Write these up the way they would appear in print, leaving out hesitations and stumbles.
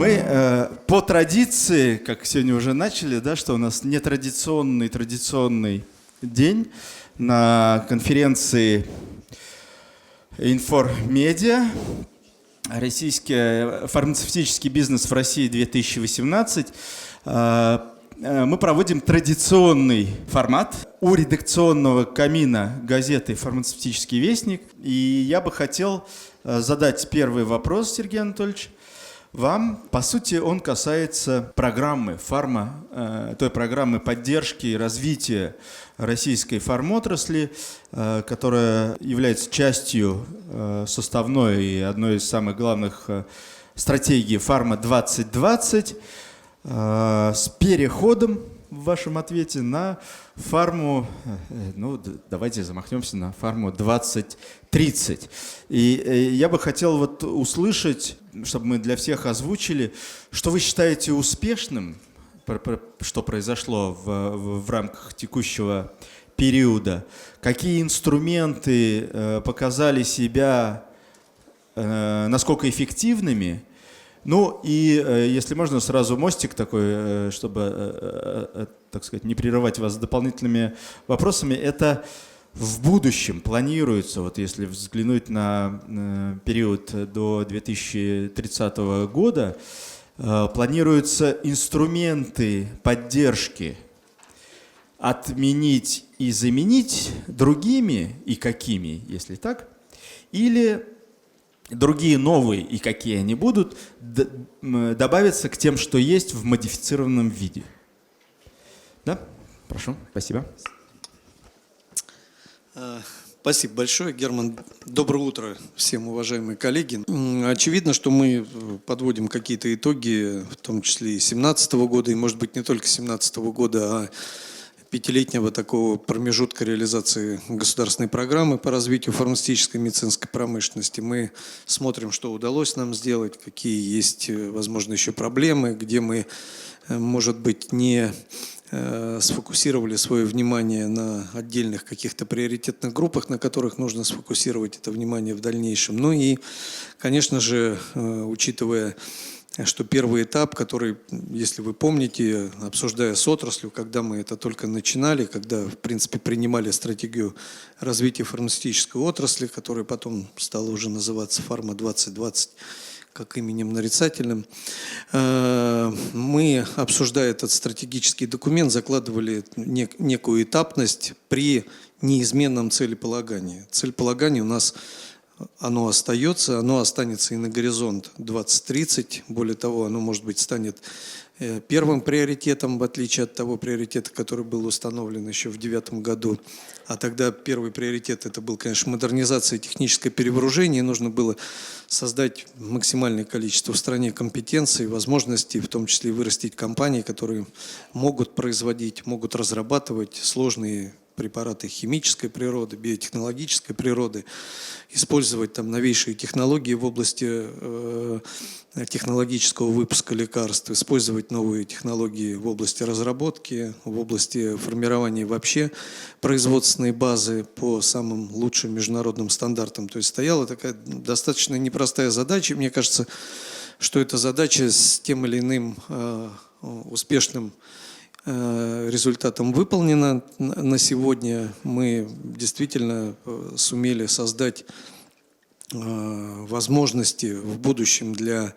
Мы по традиции, как сегодня уже начали, да, что у нас традиционный день на конференции Информедиа, российский фармацевтический бизнес в России 2018. Мы проводим традиционный формат у редакционного камина газеты «Фармацевтический вестник». И я бы хотел задать первый вопрос, Сергей Анатольевич, вам. По сути, он касается программы той программы поддержки и развития российской фармотрасли, которая является частью составной и одной из самых главных стратегий «Фарма 2020», с переходом в вашем ответе на фарму, давайте замахнемся на фарму 2030. И я бы хотел услышать, чтобы мы для всех озвучили, что вы считаете успешным, что произошло в рамках текущего периода, какие инструменты показали себя насколько эффективными. Ну и, если можно, сразу мостик такой, чтобы, так сказать, не прерывать вас дополнительными вопросами. Это в будущем планируется, если взглянуть на период до 2030 года, планируются инструменты поддержки отменить и заменить другими, и какими, если так, или другие новые, и какие они будут, добавятся к тем, что есть в модифицированном виде. Да? Прошу. Спасибо. Спасибо большое, Герман. Доброе утро всем, уважаемые коллеги. Очевидно, что мы подводим какие-то итоги, в том числе и 2017 года, и, может быть, не только 2017 года, а пятилетнего такого промежутка реализации государственной программы по развитию фармацевтической и медицинской промышленности. Мы смотрим, что удалось нам сделать, какие есть, возможно, еще проблемы, где мы, может быть, не сфокусировали свое внимание на отдельных каких-то приоритетных группах, на которых нужно сфокусировать это внимание в дальнейшем. Ну и, конечно же, учитывая, что первый этап, который, если вы помните, обсуждая с отраслью, когда мы это только начинали, когда, в принципе, принимали стратегию развития фармацевтической отрасли, которая потом стала уже называться «Фарма 2020», как именем нарицательным, мы, обсуждая этот стратегический документ, закладывали некую этапность при неизменном целеполагании. Целеполагание у нас оно остается, оно останется и на горизонт 2030. Более того, оно, может быть, станет первым приоритетом, в отличие от того приоритета, который был установлен еще в 2009 году. А тогда первый приоритет это был, конечно, модернизация и техническое перевооружение. Нужно было создать максимальное количество в стране компетенций, возможностей, в том числе и вырастить компании, которые могут производить, могут разрабатывать сложные препараты химической природы, биотехнологической природы, использовать там новейшие технологии в области технологического выпуска лекарств, использовать новые технологии в области разработки, в области формирования вообще производственной базы по самым лучшим международным стандартам. То есть стояла такая достаточно непростая задача. Мне кажется, что эта задача с тем или иным успешным результатом выполнена на сегодня. Мы действительно сумели создать возможности в будущем для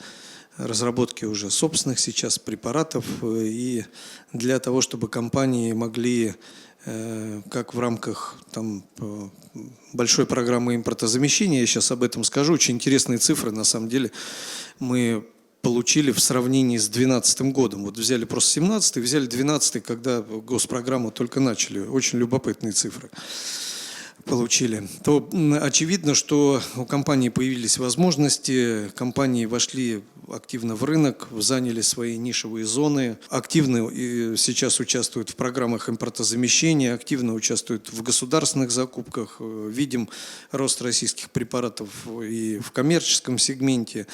разработки уже собственных сейчас препаратов и для того, чтобы компании могли, как в рамках большой программы импортозамещения, я сейчас об этом скажу, очень интересные цифры, на самом деле, мы получили в сравнении с 2012 годом. Взяли просто 2017 и взяли 2012, когда госпрограмму только начали. Очень любопытные цифры получили. То очевидно, что у компании появились возможности, компании вошли активно в рынок, заняли свои нишевые зоны, активно сейчас участвуют в программах импортозамещения, активно участвуют в государственных закупках. Видим рост российских препаратов и в коммерческом сегменте.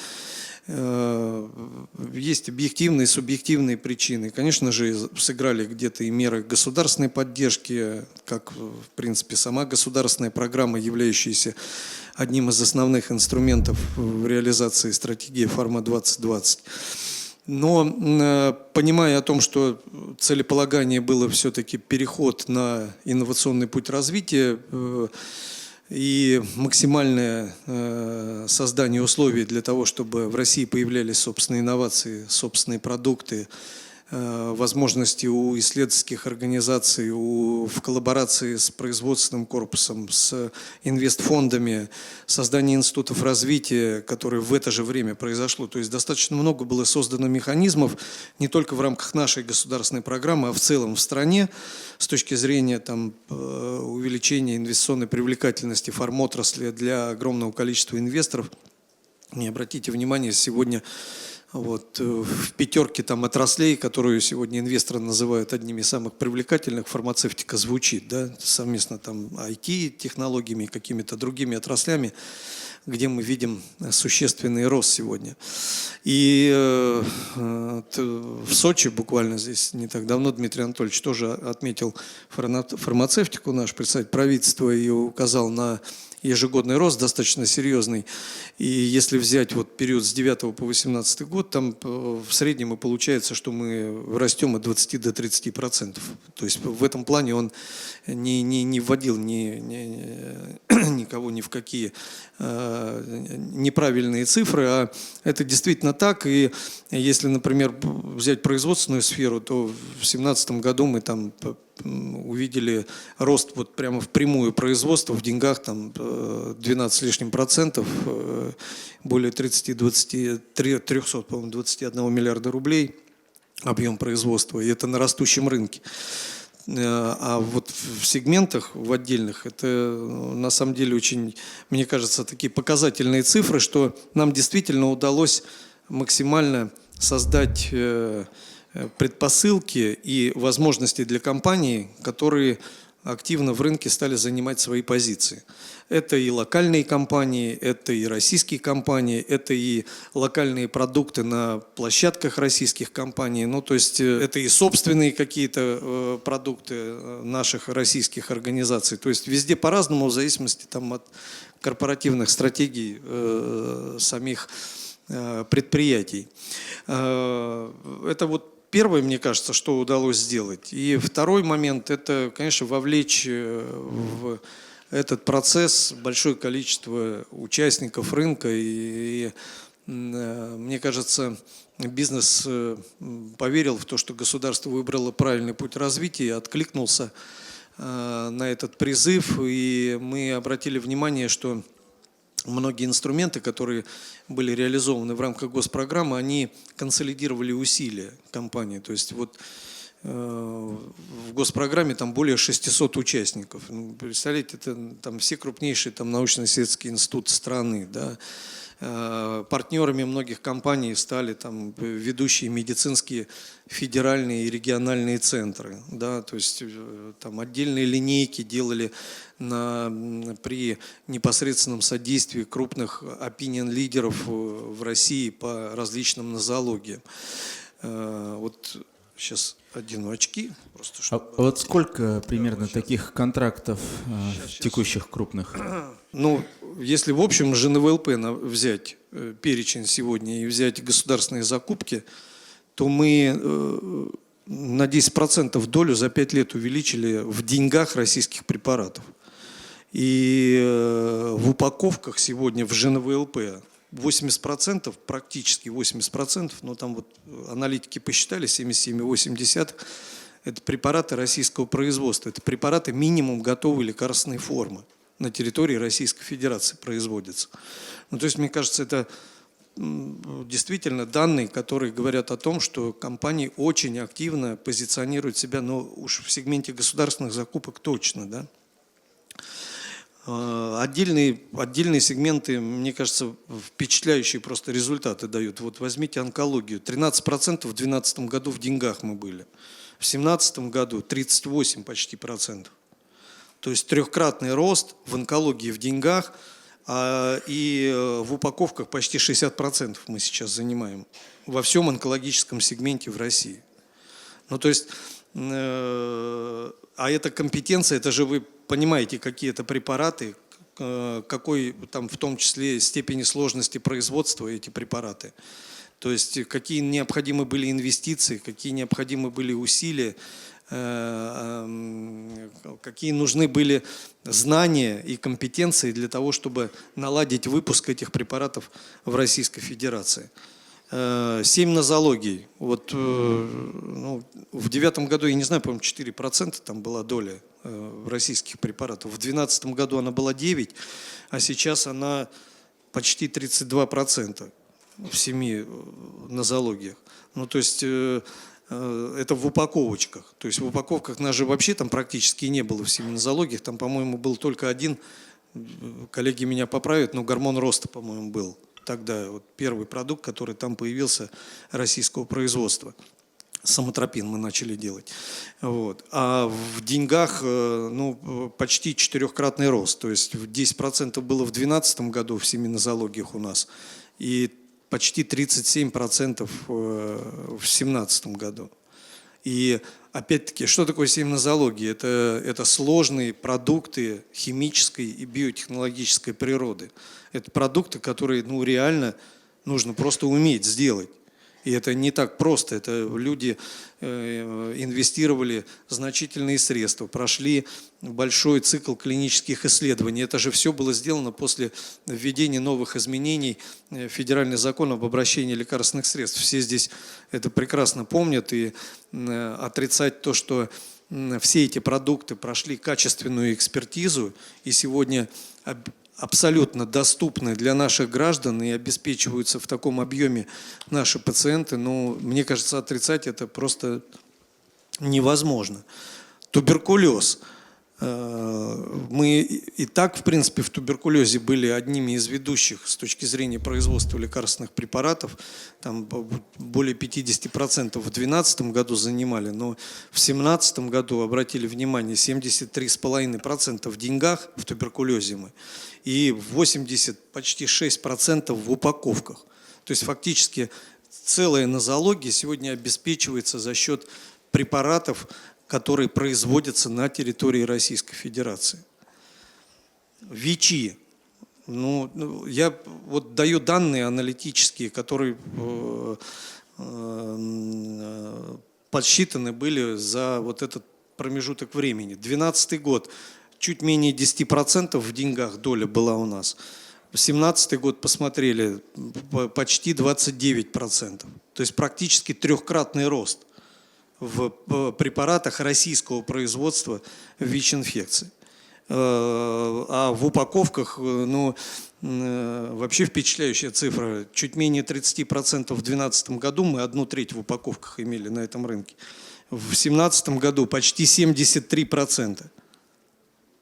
Есть объективные и субъективные причины. Конечно же, сыграли где-то и меры государственной поддержки, как, в принципе, сама государственная программа, являющаяся одним из основных инструментов в реализации стратегии «Фарма 2020». Но понимая о том, что целеполагание было все-таки переход на инновационный путь развития и максимальное создание условий для того, чтобы в России появлялись собственные инновации, собственные продукты, возможности у исследовательских организаций в коллаборации с производственным корпусом, с инвестфондами, создание институтов развития, которое в это же время произошло. То есть достаточно много было создано механизмов не только в рамках нашей государственной программы, а в целом в стране с точки зрения там, увеличения инвестиционной привлекательности фармотрасли для огромного количества инвесторов. И обратите внимание, сегодня вот, в пятерке там отраслей, которую сегодня инвесторы называют одними из самых привлекательных, фармацевтика звучит, да, совместно там IT-технологиями и какими-то другими отраслями, где мы видим существенный рост сегодня. И в Сочи буквально здесь не так давно Дмитрий Анатольевич тоже отметил фармацевтику, наш представитель правительства, и указал на ежегодный рост достаточно серьезный. И если взять вот период с 9 по 18 год, там в среднем и получается, что мы растем от 20 до 30%. То есть в этом плане он не вводил никого ни в какие неправильные цифры, а это действительно так. И если, например, взять производственную сферу, то в 2017 году мы там увидели рост вот прямо впрямую производства в деньгах там 12 с лишним процентов, более 300, по-моему, 21 миллиарда рублей объем производства, и это на растущем рынке. А вот в сегментах, в отдельных, это на самом деле очень, мне кажется, такие показательные цифры, что нам действительно удалось максимально создать предпосылки и возможности для компаний, которые активно в рынке стали занимать свои позиции. Это и локальные компании, это и российские компании, это и локальные продукты на площадках российских компаний. Ну, то есть это и собственные какие-то продукты наших российских организаций. То есть везде по-разному, в зависимости там, от корпоративных стратегий самих предприятий. Это вот первое, мне кажется, что удалось сделать. И второй момент – это, конечно, вовлечь в этот процесс большое количество участников рынка. И мне кажется, бизнес поверил в то, что государство выбрало правильный путь развития и откликнулся на этот призыв. И мы обратили внимание, что многие инструменты, которые были реализованы в рамках госпрограммы, они консолидировали усилия компании. То есть вот в госпрограмме там более 600 участников. Представляете, это там все крупнейшие там научно-исследовательские институты страны, да. Партнерами многих компаний стали там ведущие медицинские федеральные и региональные центры, да, то есть там отдельные линейки делали при непосредственном содействии крупных opinion-лидеров в России по различным нозологиям. Вот сейчас одену очки. Просто, чтобы... А вот сколько примерно таких контрактов текущих крупных? Ну, если в общем ЖНВЛП взять перечень сегодня и взять государственные закупки, то мы на 10% долю за 5 лет увеличили в деньгах российских препаратов. И в упаковках сегодня в ЖНВЛП 80%, практически 80%, но там вот аналитики посчитали, 77,8%, это препараты российского производства. Это препараты минимум готовой лекарственной формы. На территории Российской Федерации производятся. Ну, то есть, мне кажется, это действительно данные, которые говорят о том, что компании очень активно позиционируют себя, но уж в сегменте государственных закупок точно, да. Отдельные сегменты, мне кажется, впечатляющие просто результаты дают. Вот возьмите онкологию. 13% в 2012 году в деньгах мы были. В 2017 году 38 почти процентов. То есть трехкратный рост в онкологии в деньгах, и в упаковках почти 60% мы сейчас занимаем во всем онкологическом сегменте в России. Ну, то есть, а эта компетенция, это же вы понимаете, какие это препараты, какой там в том числе степени сложности производства эти препараты. То есть какие необходимы были инвестиции, какие необходимы были усилия, какие нужны были знания и компетенции для того, чтобы наладить выпуск этих препаратов в Российской Федерации. 7 нозологий. Вот, ну, в 2009 году, я не знаю, по-моему, 4% там была доля российских препаратов. В 2012 году она была 9%, а сейчас она почти 32% в 7 нозологиях. Ну, то есть это в упаковочках. То есть в упаковках нас же вообще там практически не было в 7 нозологиях. Там, по-моему, был только один, коллеги меня поправят, но гормон роста, по-моему, был. Тогда вот первый продукт, который там появился российского производства. Самотропин мы начали делать. Вот. А в деньгах ну, почти 4-кратный рост. То есть 10% было в 2012 году в 7 нозологиях у нас. И почти 37% в 2017 году. И опять-таки, что такое 7 нозологий? Это сложные продукты химической и биотехнологической природы. Это продукты, которые ну, реально нужно просто уметь сделать. И это не так просто. Это люди инвестировали значительные средства, прошли большой цикл клинических исследований. Это же все было сделано после введения новых изменений в федеральный закон об обращении лекарственных средств. Все здесь это прекрасно помнят, и отрицать то, что все эти продукты прошли качественную экспертизу и сегодня абсолютно доступны для наших граждан и обеспечиваются в таком объеме наши пациенты, но мне кажется, отрицать это просто невозможно. Туберкулез. Мы и так, в принципе, в туберкулезе были одними из ведущих с точки зрения производства лекарственных препаратов. Там более 50% в 2012 году занимали, но в 2017 году, обратили внимание, 73,5% в деньгах в туберкулезе мы и 80, почти 6% в упаковках. То есть фактически целая нозология сегодня обеспечивается за счет препаратов, которые производятся на территории Российской Федерации. ВИЧи. Ну, я вот даю данные аналитические, которые подсчитаны были за вот этот промежуток времени. 2012 год. Чуть менее 10% в деньгах доля была у нас. 2017 год посмотрели, почти 29%. То есть практически 3-кратный рост в препаратах российского производства ВИЧ-инфекции. А в упаковках, ну, вообще впечатляющая цифра. Чуть менее 30% в 2012 году, мы 1/3 в упаковках имели на этом рынке. В 2017 году почти 73%.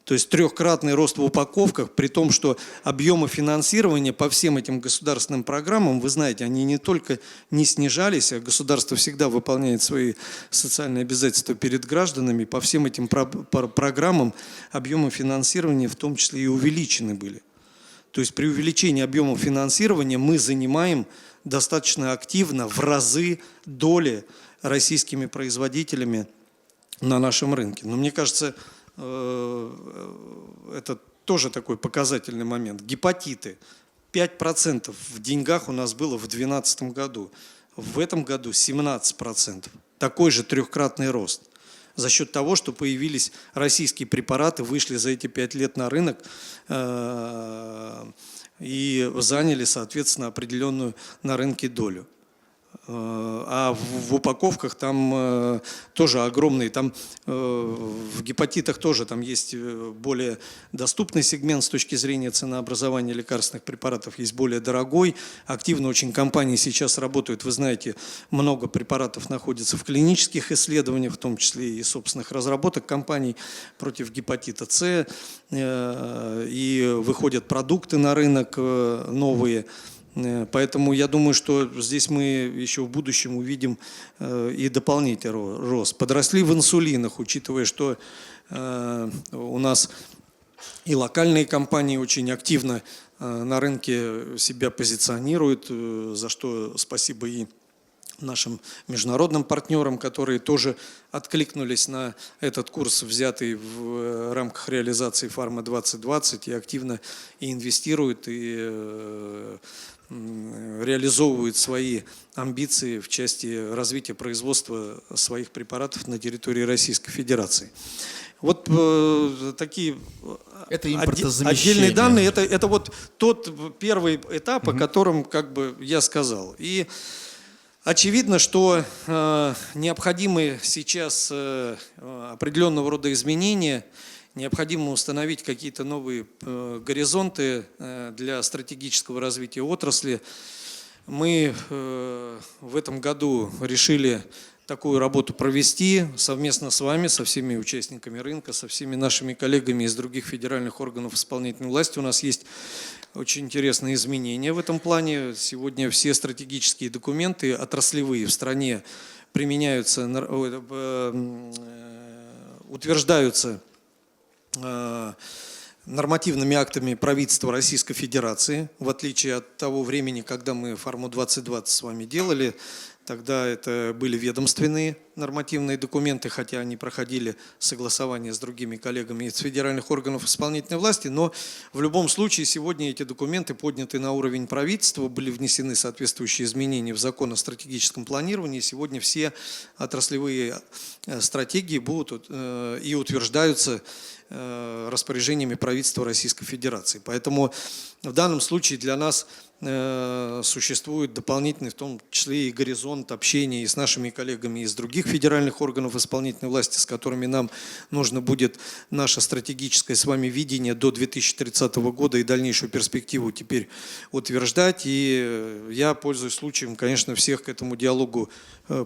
То есть 3-кратный рост в упаковках, при том, что объемы финансирования по всем этим государственным программам, вы знаете, они не только не снижались, а государство всегда выполняет свои социальные обязательства перед гражданами, по всем этим программам объемы финансирования в том числе и увеличены были. То есть при увеличении объема финансирования мы занимаем достаточно активно в разы доли российскими производителями на нашем рынке. Но мне кажется, это тоже такой показательный момент. Гепатиты. 5% в деньгах у нас было в 2012 году. В этом году 17%. Такой же 3-кратный рост. За счет того, что появились российские препараты, вышли за эти 5 лет на рынок и заняли, соответственно, определенную на рынке долю. А в упаковках там тоже огромные, там в гепатитах тоже там есть более доступный сегмент с точки зрения ценообразования лекарственных препаратов, есть более дорогой. Активно очень компании сейчас работают, вы знаете, много препаратов находится в клинических исследованиях, в том числе и собственных разработок компаний против гепатита С, и выходят продукты на рынок новые. Поэтому я думаю, что здесь мы еще в будущем увидим и дополнительный рост. Подросли в инсулинах, учитывая, что у нас и локальные компании очень активно на рынке себя позиционируют, за что спасибо и нашим международным партнерам, которые тоже откликнулись на этот курс, взятый в рамках реализации «Фарма-2020», и активно и инвестируют, и реализовывают свои амбиции в части развития производства своих препаратов на территории Российской Федерации. Вот такие Это импортозамещение. отдельные данные. Это вот тот первый этап, о котором как бы я сказал. И очевидно, что необходимы сейчас определенного рода изменения, необходимо установить какие-то новые горизонты для стратегического развития отрасли. Мы в этом году решили такую работу провести совместно с вами, со всеми участниками рынка, со всеми нашими коллегами из других федеральных органов исполнительной власти. У нас есть очень интересные изменения в этом плане. Сегодня все стратегические документы отраслевые в стране применяются, утверждаются нормативными актами правительства Российской Федерации, в отличие от того времени, когда мы форму 2020 с вами делали. Тогда это были ведомственные нормативные документы, хотя они проходили согласование с другими коллегами из федеральных органов исполнительной власти, но в любом случае сегодня эти документы подняты на уровень правительства, были внесены соответствующие изменения в закон о стратегическом планировании. Сегодня все отраслевые стратегии будут и утверждаются распоряжениями правительства Российской Федерации. Поэтому в данном случае для нас существует дополнительный, в том числе и горизонт общения и с нашими коллегами из других федеральных органов исполнительной власти, с которыми нам нужно будет наше стратегическое с вами видение до 2030 года и дальнейшую перспективу теперь утверждать. И я, пользуясь случаем, конечно, всех к этому диалогу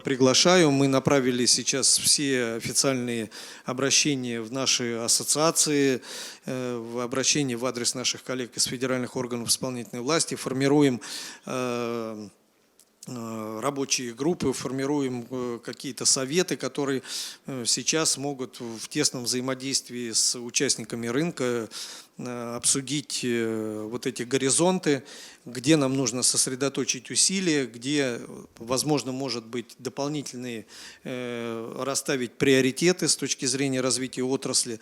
приглашаю. Мы направили сейчас все официальные обращения в наши ассоциации, в обращения в адрес наших коллег из федеральных органов исполнительной власти, формируем рабочие группы, формируем какие-то советы, которые сейчас могут в тесном взаимодействии с участниками рынка обсудить вот эти горизонты, где нам нужно сосредоточить усилия, где, возможно, может быть, дополнительные расставить приоритеты с точки зрения развития отрасли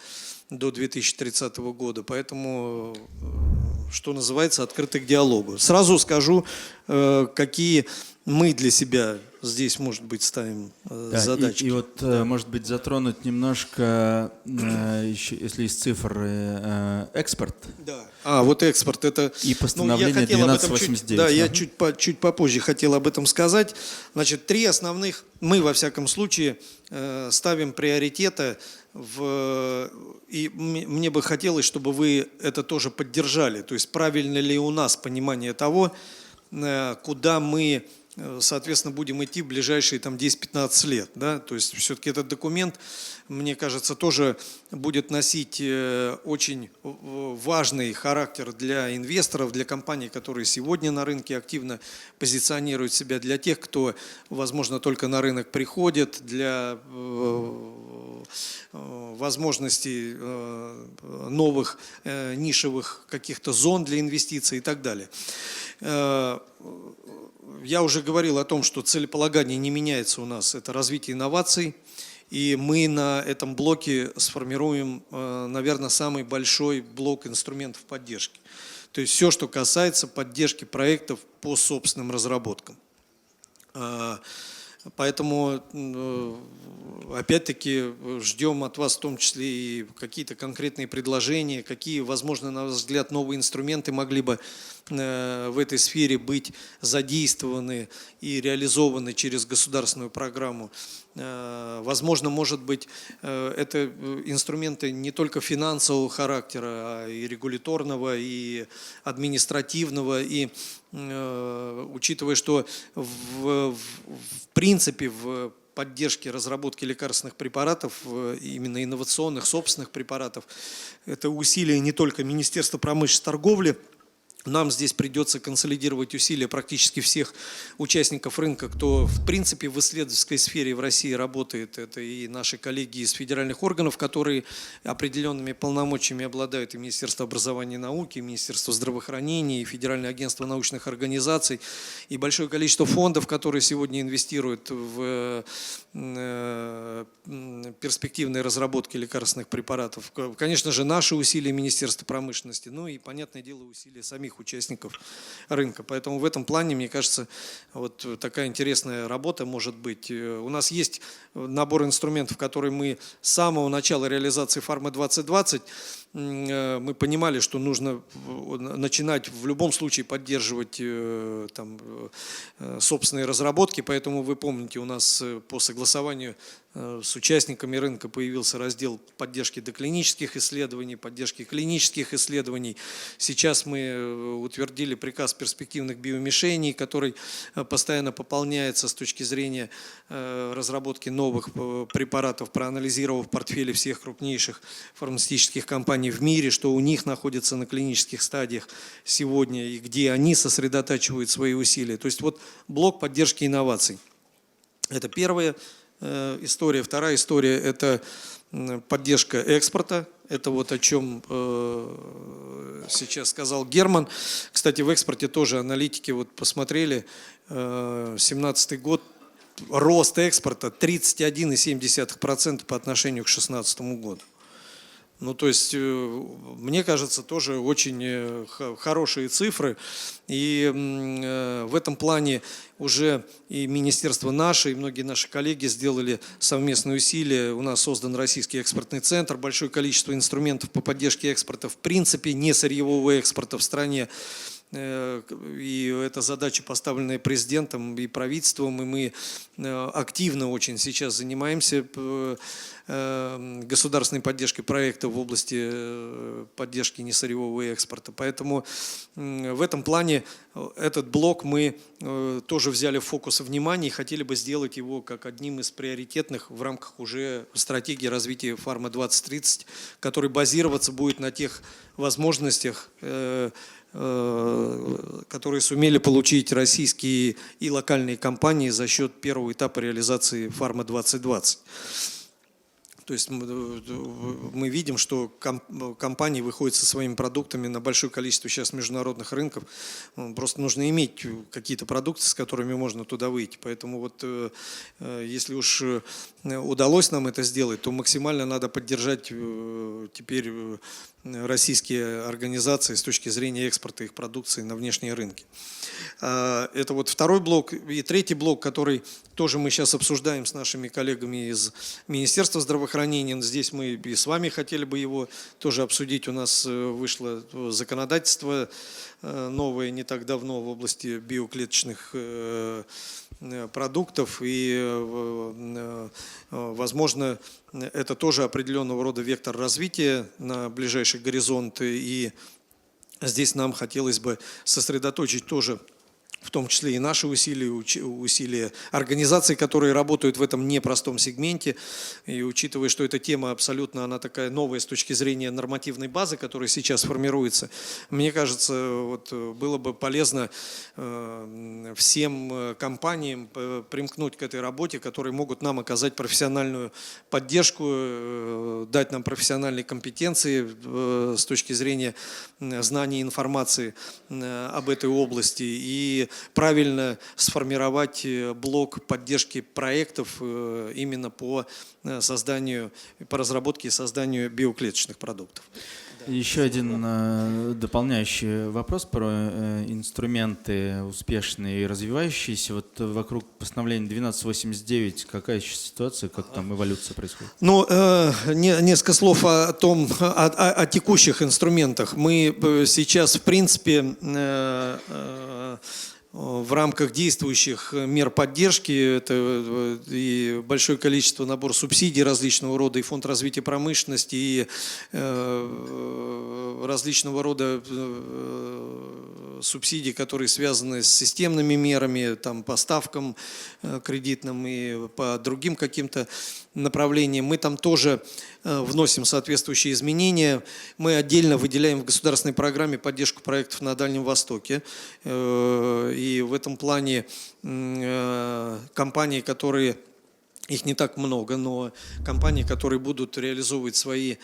до 2030 года. Поэтому, что называется, открыты к диалогу. Сразу скажу, какие мы для себя здесь, может быть, ставим задачки. И вот, может быть, затронуть немножко, еще, если из цифр, экспорт. Да. Вот экспорт. Это, и постановление 1289. Да, я чуть попозже хотел об этом сказать. Значит, три основных, мы, во всяком случае, ставим приоритеты. И мне бы хотелось, чтобы вы это тоже поддержали. То есть, правильно ли у нас понимание того, куда мы, соответственно, будем идти в ближайшие 10-15 лет. Да? То есть все-таки этот документ, мне кажется, тоже будет носить очень важный характер для инвесторов, для компаний, которые сегодня на рынке активно позиционируют себя, для тех, кто, возможно, только на рынок приходит, для возможностей новых нишевых каких-то зон для инвестиций и так далее. Я уже говорил о том, что целеполагание не меняется у нас, это развитие инноваций, и мы на этом блоке сформируем, наверное, самый большой блок инструментов поддержки. То есть все, что касается поддержки проектов по собственным разработкам. Поэтому, опять-таки, ждем от вас в том числе и какие-то конкретные предложения, какие, возможно, на ваш взгляд, новые инструменты могли бы в этой сфере быть задействованы и реализованы через государственную программу. Возможно, может быть, это инструменты не только финансового характера, а и регуляторного, и административного, и учитывая, что в принципе в поддержке разработки лекарственных препаратов, именно инновационных, собственных препаратов, это усилия не только Министерства промышленности и торговли. Нам здесь придется консолидировать усилия практически всех участников рынка, кто в принципе в исследовательской сфере в России работает. Это и наши коллеги из федеральных органов, которые определенными полномочиями обладают, и Министерство образования и науки, и Министерство здравоохранения, и Федеральное агентство научных организаций, и большое количество фондов, которые сегодня инвестируют в перспективные разработки лекарственных препаратов. Конечно же, наши усилия Министерства промышленности, ну и, понятное дело, усилия самих других участников рынка. Поэтому в этом плане, мне кажется, вот такая интересная работа может быть. У нас есть набор инструментов, которые мы с самого начала реализации Фармы 2020 мы понимали, что нужно начинать в любом случае поддерживать собственные разработки, поэтому вы помните, у нас по согласованию с участниками рынка появился раздел поддержки доклинических исследований, поддержки клинических исследований. Сейчас мы утвердили приказ перспективных биомишеней, который постоянно пополняется с точки зрения разработки новых препаратов, проанализировав портфели всех крупнейших фармацевтических компаний в мире, что у них находится на клинических стадиях сегодня и где они сосредотачивают свои усилия. То есть вот блок поддержки инноваций. Это первая история. Вторая история – это поддержка экспорта. Это вот о чем сейчас сказал Герман. Кстати, в экспорте тоже аналитики вот посмотрели. 2017 год. Рост экспорта 31,7% по отношению к 2016 году. Ну, то есть, мне кажется, тоже очень хорошие цифры. И в этом плане уже и министерство наше, и многие наши коллеги сделали совместные усилия. У нас создан Российский экспортный центр, большое количество инструментов по поддержке экспорта, в принципе, не сырьевого экспорта в стране. И это задача, поставленная президентом и правительством, и мы активно очень сейчас занимаемся государственной поддержкой проектов в области поддержки несырьевого экспорта. Поэтому в этом плане этот блок мы тоже взяли в фокус внимания и хотели бы сделать его как одним из приоритетных в рамках уже стратегии развития Фарма 2030, который базироваться будет на тех возможностях, которые сумели получить российские и локальные компании за счет первого этапа реализации Фарма 2020. То есть мы видим, что компании выходят со своими продуктами на большое количество сейчас международных рынков. Просто нужно иметь какие-то продукты, с которыми можно туда выйти. Поэтому вот если уж удалось нам это сделать, то максимально надо поддержать теперь российские организации с точки зрения экспорта их продукции на внешние рынки. Это вот второй блок. И третий блок, который тоже мы сейчас обсуждаем с нашими коллегами из Министерства здравоохранения. Здесь мы и с вами хотели бы его тоже обсудить. У нас вышло законодательство новое не так давно в области биоклеточных продуктов. И, возможно, это тоже определенного рода вектор развития на ближайший горизонт. И здесь нам хотелось бы сосредоточить тоже в том числе и наши усилия организаций, которые работают в этом непростом сегменте. И учитывая, что эта тема абсолютно, она такая новая с точки зрения нормативной базы, которая сейчас формируется, мне кажется, вот было бы полезно всем компаниям примкнуть к этой работе, которые могут нам оказать профессиональную поддержку, дать нам профессиональные компетенции с точки зрения знаний и информации об этой области и правильно сформировать блок поддержки проектов именно по созданию, по разработке и созданию биоклеточных продуктов. Еще один дополняющий вопрос про инструменты успешные и развивающиеся. Вот вокруг постановления 1289 какая сейчас ситуация, как там эволюция происходит? Ну, несколько слов о том, о текущих инструментах. Мы сейчас, в принципе, в рамках действующих мер поддержки, это и большое количество набор субсидий различного рода, и фонд развития промышленности, и различного рода субсидий, которые связаны с системными мерами, там, по ставкам кредитным и по другим каким-то направлениям. Мы там тоже вносим соответствующие изменения. Мы отдельно выделяем в государственной программе поддержку проектов на Дальнем Востоке. И в этом плане компании, которые, их не так много, но компании, которые будут реализовывать свои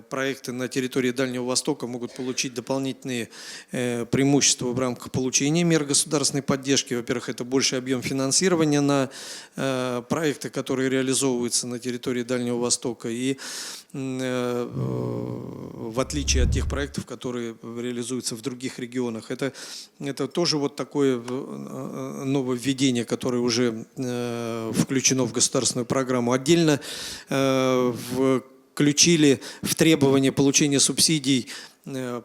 проекты на территории Дальнего Востока, могут получить дополнительные преимущества в рамках получения мер государственной поддержки. Во-первых, это больший объем финансирования на проекты, которые реализовываются на территории Дальнего Востока. И в в отличие от тех проектов, которые реализуются в других регионах. Это тоже вот такое нововведение, которое уже включено в государственную программу. Отдельно включили в требования получения субсидий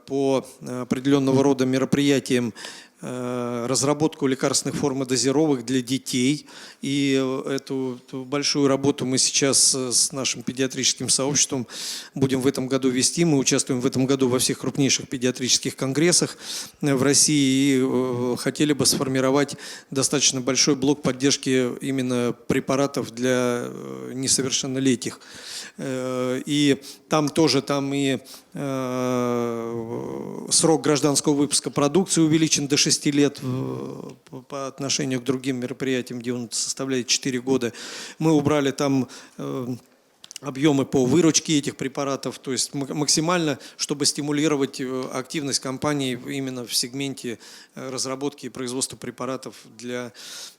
по определенного рода мероприятиям разработку лекарственных форм и дозировок для детей. И эту большую работу мы сейчас с нашим педиатрическим сообществом будем в этом году вести. Мы участвуем в этом году во всех крупнейших педиатрических конгрессах в России и хотели бы сформировать достаточно большой блок поддержки именно препаратов для несовершеннолетних. И там и срок гражданского выпуска продукции увеличен до 6 лет по отношению к другим мероприятиям, где он составляет 4 года. Мы убрали там объемы по выручке этих препаратов, то есть максимально, чтобы стимулировать активность компаний именно в сегменте разработки и производства препаратов для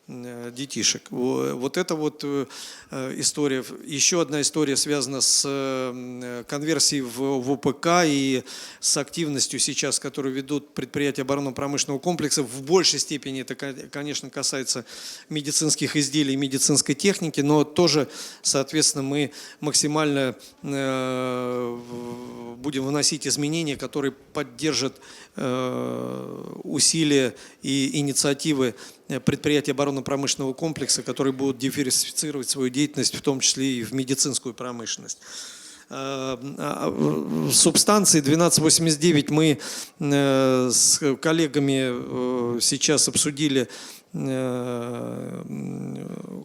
детишек. Вот это вот история. Еще одна история связана с конверсией в ОПК и с активностью сейчас, которую ведут предприятия оборонно-промышленного комплекса. В большей степени это, конечно, касается медицинских изделий и медицинской техники, но тоже, соответственно, мы максимально будем вносить изменения, которые поддержат усилия и инициативы предприятий оборонно-промышленного комплекса, которые будут диверсифицировать свою деятельность, в том числе и в медицинскую промышленность. Субстанции 1289 мы с коллегами сейчас обсудили,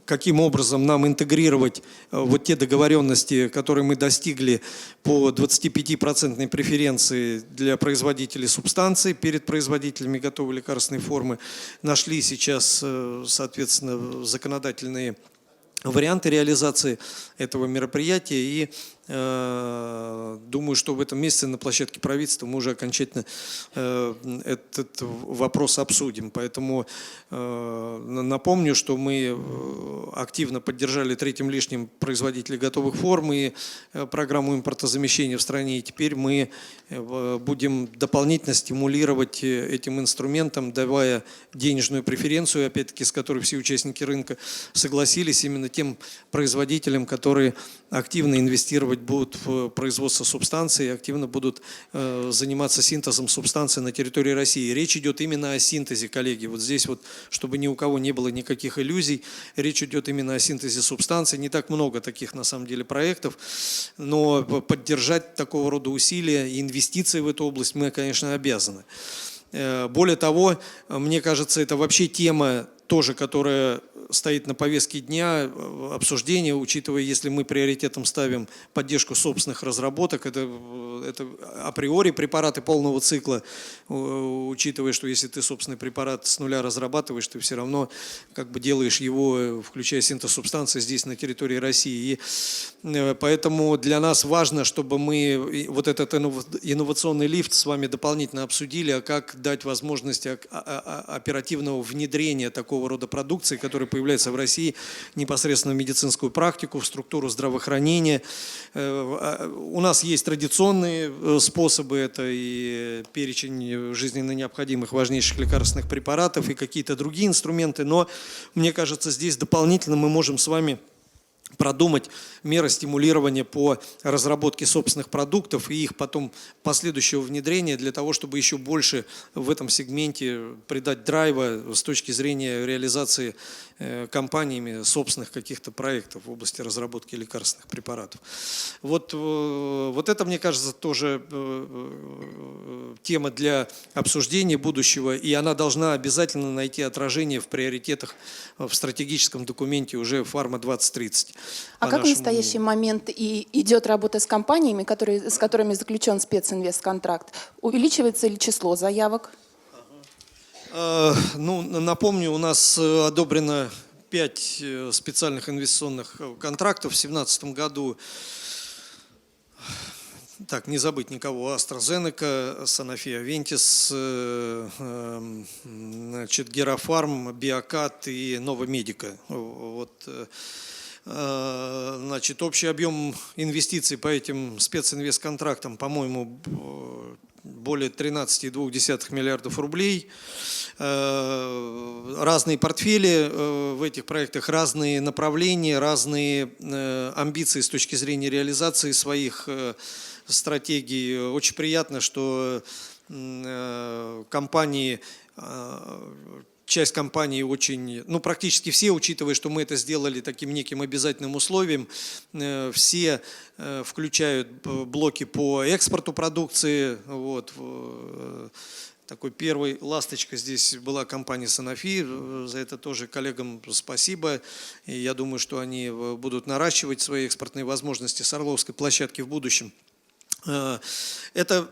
каким образом нам интегрировать вот те договоренности, которые мы достигли по 25% преференции для производителей субстанций перед производителями готовой лекарственной формы. Нашли сейчас, соответственно, законодательные варианты реализации этого мероприятия, и думаю, что в этом месяце на площадке правительства мы уже окончательно этот вопрос обсудим. Поэтому напомню, что мы активно поддержали третьим лишним производителей готовых форм и программу импортозамещения в стране. И теперь мы будем дополнительно стимулировать этим инструментом, давая денежную преференцию, опять-таки, с которой все участники рынка согласились, именно тем производителям, которые активно инвестировать будут в производство субстанций, активно будут заниматься синтезом субстанций на территории России. Речь идет именно о синтезе, коллеги. Вот здесь вот, чтобы ни у кого не было никаких иллюзий, речь идет именно о синтезе субстанций. Не так много таких, на самом деле, проектов, но поддержать такого рода усилия и инвестиции в эту область мы, конечно, обязаны. Более того, мне кажется, это вообще тема тоже, которая стоит на повестке дня обсуждения, учитывая, если мы приоритетом ставим поддержку собственных разработок, это априори препараты полного цикла, учитывая, что если ты собственный препарат с нуля разрабатываешь, ты все равно как бы делаешь его, включая синтез субстанции здесь на территории России. И поэтому для нас важно, чтобы мы вот этот инновационный лифт с вами дополнительно обсудили, а как дать возможность оперативного внедрения такого рода продукции, которая появляется в России непосредственно в медицинскую практику, в структуру здравоохранения. У нас есть традиционные способы, это и перечень жизненно необходимых важнейших лекарственных препаратов, и какие-то другие инструменты, но мне кажется, здесь дополнительно мы можем с вами продумать меры стимулирования по разработке собственных продуктов и их потом последующего внедрения для того, чтобы еще больше в этом сегменте придать драйва с точки зрения реализации компаниями собственных каких-то проектов в области разработки лекарственных препаратов. Вот это, мне кажется, тоже тема для обсуждения будущего, и она должна обязательно найти отражение в приоритетах в стратегическом документе уже «Фарма-2030». А как в настоящий момент идет работа с компаниями, с которыми заключен специнвестконтракт? Увеличивается ли число заявок? Напомню, у нас одобрено 5 специальных инвестиционных контрактов в 2017 году. Так, не забыть никого. AstraZeneca, Sanofi Aventis, Герафарм, Биокат и Новомедика. Вот. Значит, общий объем инвестиций по этим специнвестконтрактам, по-моему, более 13,2 миллиардов рублей. Разные портфели в этих проектах, разные направления, разные амбиции с точки зрения реализации своих стратегий. Очень приятно, что компании, часть компаний очень, ну практически все, учитывая, что мы это сделали таким неким обязательным условием, все включают блоки по экспорту продукции. Вот. Такой первой ласточкой здесь была компания Sanofi, за это тоже коллегам спасибо. И я думаю, что они будут наращивать свои экспортные возможности с Орловской площадки в будущем. Это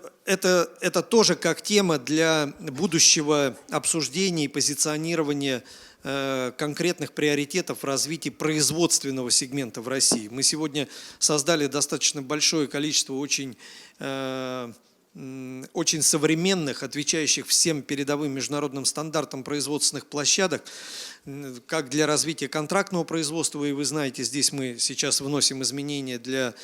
тоже как тема для будущего обсуждения и позиционирования конкретных приоритетов в развитии производственного сегмента в России. Мы сегодня создали достаточно большое количество очень современных, отвечающих всем передовым международным стандартам производственных площадок, как для развития контрактного производства, и вы знаете, здесь мы сейчас вносим изменения для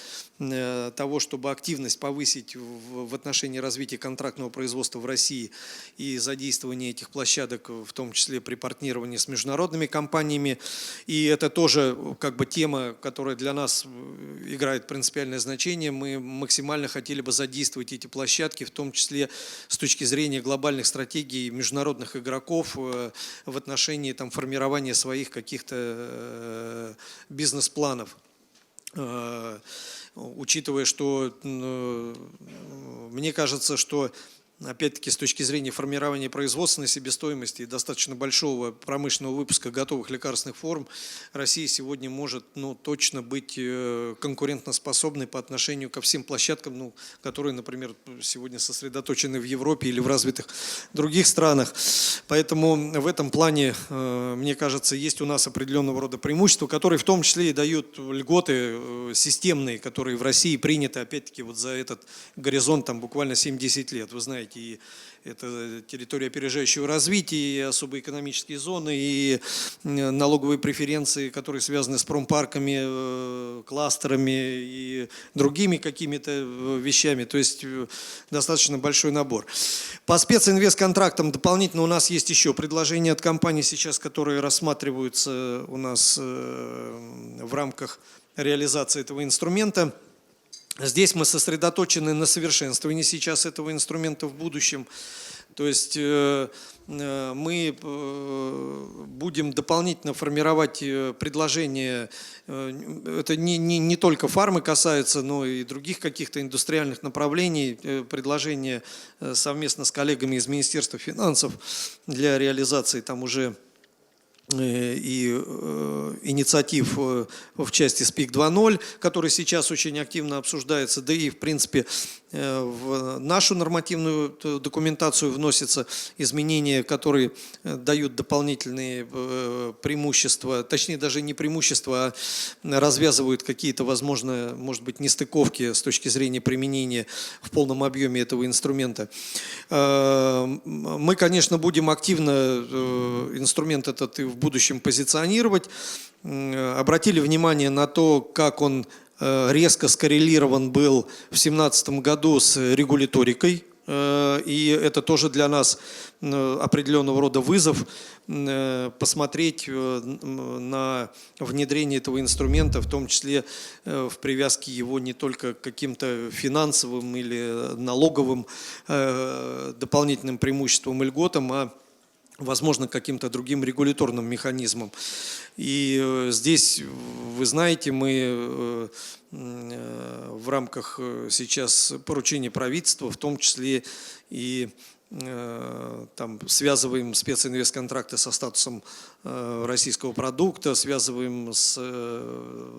того, чтобы активность повысить в отношении развития контрактного производства в России и задействования этих площадок, в том числе при партнировании с международными компаниями. И это тоже как бы тема, которая для нас играет принципиальное значение. Мы максимально хотели бы задействовать эти площадки, в том числе с точки зрения глобальных стратегий международных игроков в отношении там, формирования своих каких-то бизнес-планов. Учитывая, что мне кажется, что опять-таки с точки зрения формирования производственной себестоимости и достаточно большого промышленного выпуска готовых лекарственных форм, Россия сегодня может точно быть конкурентоспособной по отношению ко всем площадкам, которые, например, сегодня сосредоточены в Европе или в развитых других странах. Поэтому в этом плане, мне кажется, есть у нас определенного рода преимущества, которые в том числе и дают льготы системные, которые в России приняты, опять-таки, вот за этот горизонт там, буквально 7-10 лет. Вы знаете, и это территория опережающего развития, и особые экономические зоны, и налоговые преференции, которые связаны с промпарками, кластерами и другими какими-то вещами. То есть достаточно большой набор. По специнвестконтрактам дополнительно у нас есть еще предложения от компаний сейчас, которые рассматриваются у нас в рамках реализации этого инструмента. Здесь мы сосредоточены на совершенствовании сейчас этого инструмента в будущем. То есть мы будем дополнительно формировать предложения, это не только фармы касается, но и других каких-то индустриальных направлений, предложения совместно с коллегами из Министерства финансов для реализации там уже и инициатив в части СПИК 2.0, который сейчас очень активно обсуждается, да и в принципе в нашу нормативную документацию вносятся изменения, которые дают дополнительные преимущества, точнее даже не преимущества, а развязывают какие-то, возможно, может быть, нестыковки с точки зрения применения в полном объеме этого инструмента. Мы, конечно, будем активно инструмент этот и в будущем позиционировать. Обратили внимание на то, как он резко скоррелирован был в 2017 году с регуляторикой. И это тоже для нас определенного рода вызов посмотреть на внедрение этого инструмента, в том числе в привязке его не только к каким-то финансовым или налоговым дополнительным преимуществам и льготам, а возможно, каким-то другим регуляторным механизмом. И здесь, вы знаете, мы в рамках сейчас поручения правительства, в том числе и там, связываем специнвестконтракты со статусом российского продукта, связываем с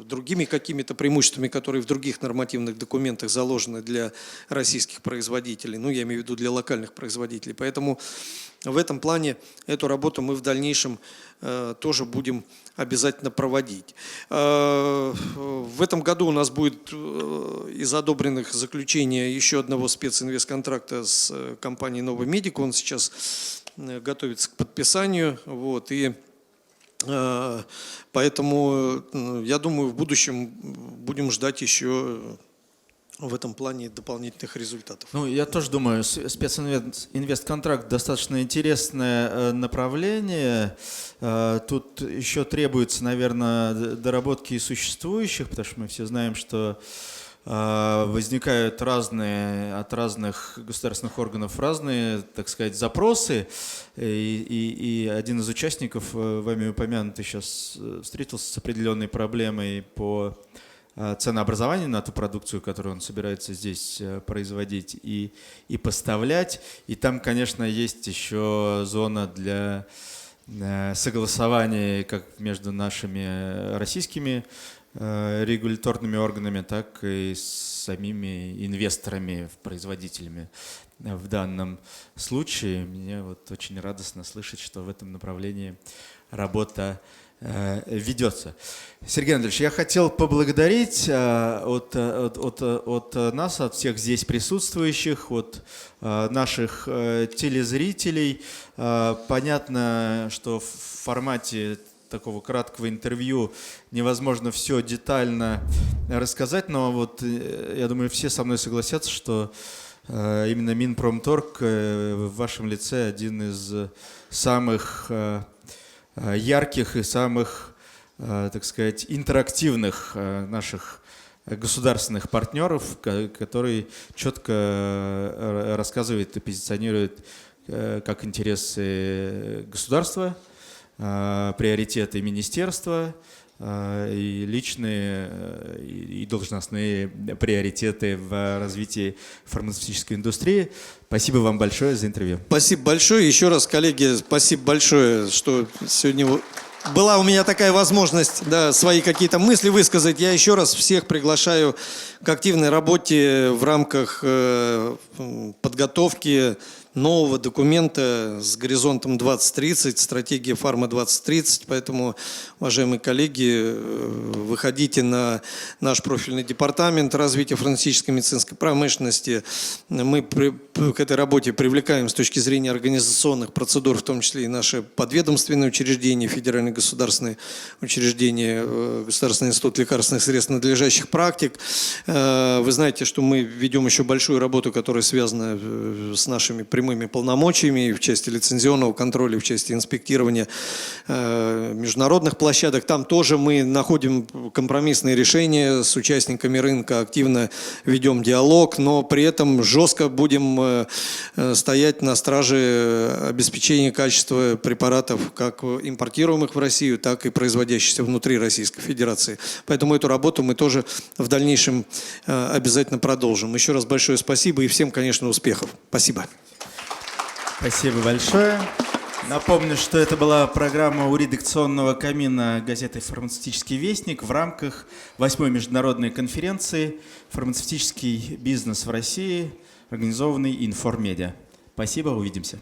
другими какими-то преимуществами, которые в других нормативных документах заложены для российских производителей, я имею в виду для локальных производителей. Поэтому в этом плане эту работу мы в дальнейшем тоже будем обязательно проводить. В этом году у нас будет из одобренных заключение еще одного специнвестконтракта с компанией Nova Medico. Он сейчас готовится к подписанию. И Поэтому, я думаю, в будущем будем ждать еще в этом плане дополнительных результатов. Ну, я тоже думаю, специнвестконтракт достаточно интересное направление. Тут еще требуется, наверное, доработки существующих, потому что мы все знаем, что возникают от разных государственных органов разные, так сказать, запросы. И один из участников, вами упомянутый, сейчас встретился с определенной проблемой по ценообразованию на ту продукцию, которую он собирается здесь производить и поставлять. И там, конечно, есть еще зона для согласования как между нашими российскими регуляторными органами, так и с самими инвесторами, производителями в данном случае. Мне вот очень радостно слышать, что в этом направлении работа ведется. Сергей Анатольевич, я хотел поблагодарить от нас, от всех здесь присутствующих, от наших телезрителей. Понятно, что в формате такого краткого интервью невозможно все детально рассказать, но вот я думаю, все со мной согласятся, что именно Минпромторг в вашем лице один из самых ярких и самых, так сказать, интерактивных наших государственных партнеров, который четко рассказывает и позиционирует как интересы государства, приоритеты министерства и личные и должностные приоритеты в развитии фармацевтической индустрии. Спасибо вам большое за интервью. Спасибо большое. Еще раз, коллеги, спасибо большое, что сегодня была у меня такая возможность, да, свои какие-то мысли высказать. Я еще раз всех приглашаю к активной работе в рамках подготовки нового документа с горизонтом 2030, стратегия «Фарма 2030». Поэтому, уважаемые коллеги, выходите на наш профильный департамент развития фармацевтической и медицинской промышленности. Мы к этой работе привлекаем с точки зрения организационных процедур, в том числе и наши подведомственные учреждения, федеральные государственные учреждения, Государственный институт лекарственных средств надлежащих практик. Вы знаете, что мы ведем еще большую работу, которая связана с нашими прямыми полномочиями в части лицензионного контроля, в части инспектирования международных площадок. Там тоже мы находим компромиссные решения с участниками рынка, активно ведем диалог, но при этом жестко будем стоять на страже обеспечения качества препаратов, как импортируемых в Россию, так и производящихся внутри Российской Федерации. Поэтому эту работу мы тоже в дальнейшем обязательно продолжим. Еще раз большое спасибо и всем, конечно, успехов. Спасибо. Спасибо большое. Напомню, что это была программа у редакционного камина газеты «Фармацевтический вестник» в рамках 8-й международной конференции «Фармацевтический бизнес в России», организованной Информедиа. Спасибо, увидимся.